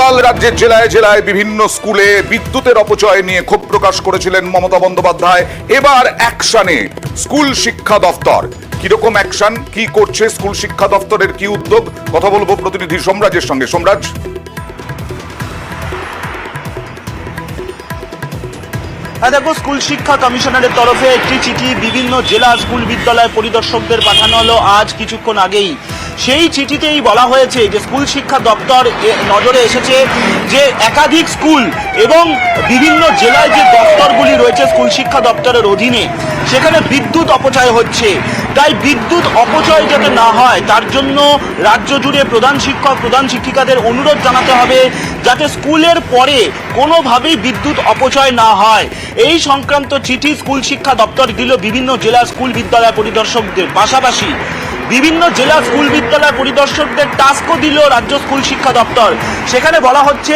গতকাল রাজ্যের জেলায় জেলায় বিভিন্ন স্কুলে বিদ্যুতের অপচয় নিয়ে ক্ষোভ প্রকাশ করেছিলেন মমতা বন্দ্যোপাধ্যায়। এবার অ্যাকশনে স্কুল শিক্ষা দফতর। কিরকম অ্যাকশন, কি করছে স্কুল শিক্ষা দফতরের, কি উদ্যোগ, কথা বলবো প্রতিনিধি সোমরাজের সঙ্গে। সোমরাজ, দেখো, স্কুল শিক্ষা কমিশনারের তরফে একটি চিঠি বিভিন্ন জেলা স্কুল বিদ্যালয় পরিদর্শকদের পাঠানো হলো আজ কিছুক্ষণ আগেই। সেই চিঠিতেই বলা হয়েছে যে স্কুল শিক্ষা দপ্তর নজরে এসেছে যে একাধিক স্কুল এবং বিভিন্ন জেলায় যে দপ্তরগুলি রয়েছে স্কুল শিক্ষা দপ্তরের অধীনে, সেখানে বিদ্যুৎ অপচয় হচ্ছে। তাই বিদ্যুৎ অপচয় যাতে না হয় তার জন্য রাজ্য জুড়ে প্রধান শিক্ষক প্রধান শিক্ষিকাদের অনুরোধ জানাতে হবে যাতে স্কুলের পরে কোনোভাবেই বিদ্যুৎ অপচয় না হয়। এই সংক্রান্ত চিঠি স্কুল শিক্ষা দপ্তর দিল বিভিন্ন জেলা স্কুল বিদ্যালয় পরিদর্শকদের, পাশাপাশি বিভিন্ন জেলা স্কুল বিদ্যালয় পরিদর্শকদের টাস্কও দিল রাজ্য স্কুল শিক্ষা দপ্তর। সেখানে বলা হচ্ছে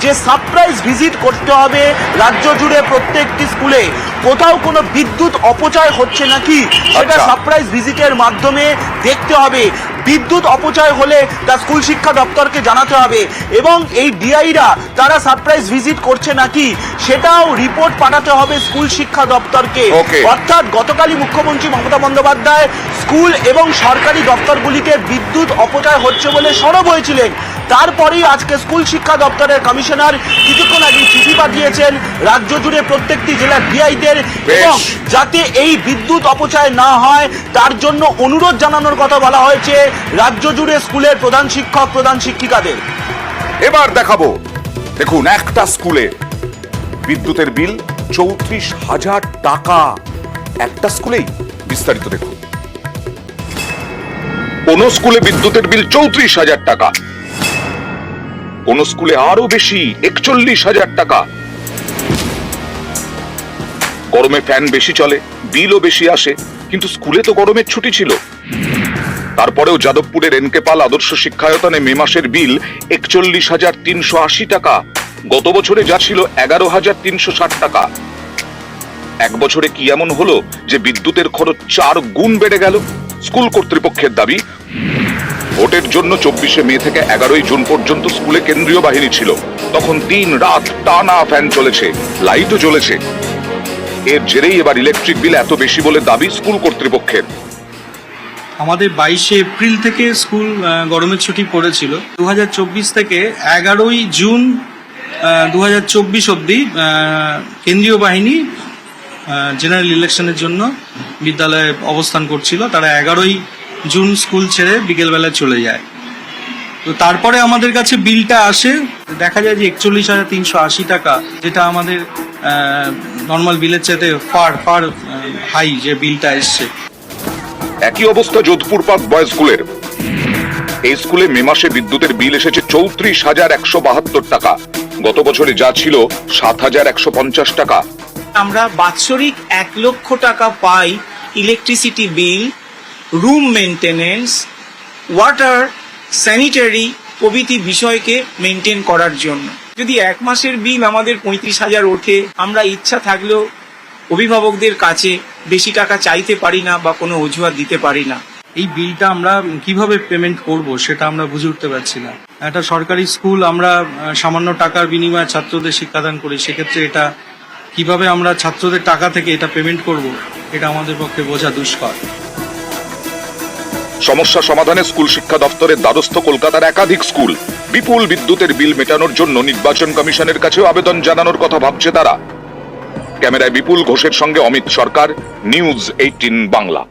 যে সারপ্রাইজ ভিজিট করতে হবে রাজ্য জুড়ে প্রত্যেকটি স্কুলে, কোথাও কোনো বিদ্যুৎ অপচয় হচ্ছে নাকি সেটা সারপ্রাইজ ভিজিটের মাধ্যমে দেখতে হবে। বিদ্যুৎ অপচয় হলে তা স্কুল শিক্ষা দপ্তরকে জানাতে হবে এবং এই ডিআইরা তারা সারপ্রাইজ ভিজিট করছে নাকি সেটাও রিপোর্ট পাঠাতে হবে স্কুল শিক্ষা দপ্তরকে। অর্থাৎ গতকালই মুখ্যমন্ত্রী মমতা বন্দ্যোপাধ্যায় স্কুল এবং সরকারি দপ্তরগুলিকে বিদ্যুৎ অপচয় হচ্ছে বলে সরব হয়েছিলেন। তারপরেই আজকে স্কুল শিক্ষা দপ্তরের কমিশনার কিছুক্ষণ আগে চিঠি পাঠিয়েছেন রাজ্য জুড়ে প্রত্যেকটি জেলার ডিআইদের, এবং যাতে এই বিদ্যুৎ অপচয় না হয় তার জন্য অনুরোধ জানানোর কথা বলা হয়েছে রাজ্য জুড়ে স্কুলের প্রধান শিক্ষক প্রধান শিক্ষিকাদের। এবার দেখাবো, দেখুন একটা স্কুলে বিদ্যুতের বিল ৩৪,০০০ টাকা, একটা স্কুলেই। বিস্তারিত দেখুন। কোন স্কুলে বিদ্যুতের বিল ৩৪,০০০ টাকা, কোন স্কুলে আরো বেশি ৪১,০০০ টাকা। গরমে ফ্যান বেশি চলে, বিলও বেশি আসে, কিন্তু স্কুলে তো গরমের ছুটি ছিল। তারপরেও যাদবপুরের এনকে পাল আদর্শ শিক্ষায়তনে মে মাসের বিল ৪১,৩৮০ টাকা। গত বছরে যা ছিল ১১,৩৬০ টাকা। এক বছরে কি এমন হলো যে বিদ্যুতের খরচ ৪ গুণ বেড়ে গেল? স্কুল কর্তৃপক্ষের দাবি, ভোটের জন্য ২৪শে মে থেকে ১১ই জুন পর্যন্ত স্কুলে কেন্দ্রীয় বাহিনী ছিল। তখন দিন রাত টানা ফ্যান চলেছে, লাইটও জ্বলেছে। এর জেরেই এবার ইলেকট্রিক বিল এত বেশি বলে দাবি স্কুল কর্তৃপক্ষের। আমাদের ২২শে এপ্রিল থেকে স্কুল গরমের ছুটি পড়েছিল। ২০২৪ থেকে ১১ই জুন ২০২৪ অবধি কেন্দ্রীয় বাহিনী জেনারেল ইলেকশনের জন্য বিদ্যালয়ে অবস্থান করছিল। তারা ১১ই জুন স্কুল ছেড়ে বিকেলবেলায় চলে যায়। তো তারপরে আমাদের কাছে বিলটা আসে, দেখা যায় যে ৪১,৩৮০ টাকা, যেটা আমাদের নর্মাল বিলের চাইতে ফার হাই যে বিলটা এসছে। একই অবস্থা যোধপুর পার্ক বয়েজ স্কুলের। এই স্কুলে মে মাসে বিদ্যুতের বিল এসেছে ৩৪,১৭২ টাকা। গত বছরে যা ছিল ৭,১৫০ টাকা। আমরা বাৎসরিক ১ লক্ষ টাকা পাই electricity bill, room maintenance, water, sanitary প্রভৃতি বিষয়কে মেনটেন করার জন্য। যদি এক মাসের বিল আমাদের ৩৫,০০০ ওঠে, আমরা ইচ্ছা থাকলেও অভিভাবকদের কাছে বেশি টাকা চাইতে পারি না বা কোনো অজুহাত দিতে পারি না। এই বিলটা আমরা কিভাবে পেমেন্ট করব সেটা আমরা বুঝে উঠতে পারছি না। একটা সরকারি স্কুল, আমরা সামান্য টাকার বিনিময়ে ছাত্রদের শিক্ষাদান করি, সেক্ষেত্রে এটা কিভাবে আমরা ছাত্রদের টাকা থেকে এটা পেমেন্ট করব, এটা আমাদের পক্ষে বোঝা দুষ্কর। সমস্যা সমাধানে স্কুল শিক্ষা দপ্তরের দ্বারস্থ কলকাতার একাধিক স্কুল। বিপুল বিদ্যুতের বিল মেটানোর জন্য নির্বাচন কমিশনের কাছেও আবেদন জানানোর কথা ভাবছে তারা। ক্যামেরায় বিপুল ঘোষের সঙ্গে অমিত সরকার, নিউজ 18 বাংলা।